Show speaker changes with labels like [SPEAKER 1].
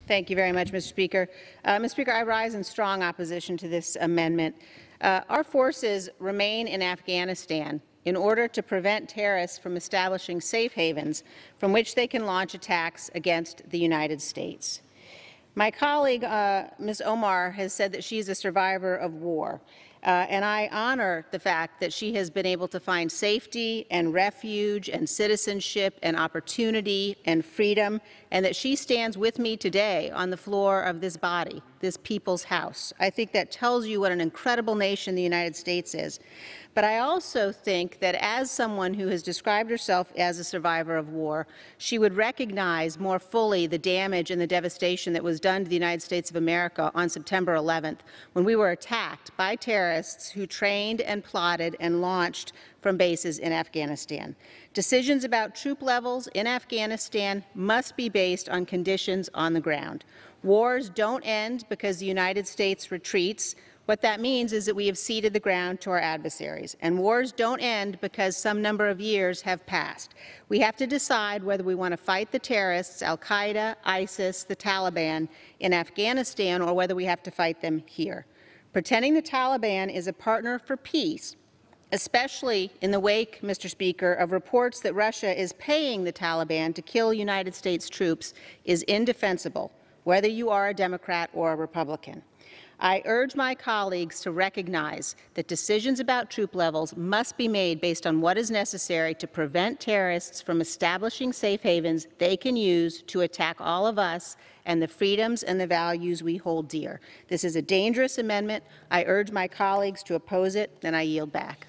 [SPEAKER 1] Thank you very much, Mr. Speaker. Mr. Speaker, I rise in strong opposition to this amendment. Our forces remain in Afghanistan in order to prevent terrorists from establishing safe havens from which they can launch attacks against the United States. My colleague, Ms. Omar, has said that she is a survivor of war, and I honor the fact that she has been able to find safety and refuge and citizenship and opportunity and freedom, and that she stands with me today on the floor of this body, this people's house. I think that tells you what an incredible nation the United States is. But I also think that as someone who has described herself as a survivor of war, she would recognize more fully the damage and the devastation that was done to the United States of America on September 11th, when we were attacked by terrorists who trained and plotted and launched from bases in Afghanistan. Decisions about troop levels in Afghanistan must be based on conditions on the ground. Wars don't end because the United States retreats. What that means is that we have ceded the ground to our adversaries. And wars don't end because some number of years have passed. We have to decide whether we want to fight the terrorists, al-Qaeda, ISIS, the Taliban, in Afghanistan, or whether we have to fight them here. Pretending the Taliban is a partner for peace, especially in the wake, Mr. Speaker, of reports that Russia is paying the Taliban to kill United States troops, is indefensible, whether you are a Democrat or a Republican. I urge my colleagues to recognize that decisions about troop levels must be made based on what is necessary to prevent terrorists from establishing safe havens they can use to attack all of us and the freedoms and the values we hold dear. This is a dangerous amendment. I urge my colleagues to oppose it, and I yield back.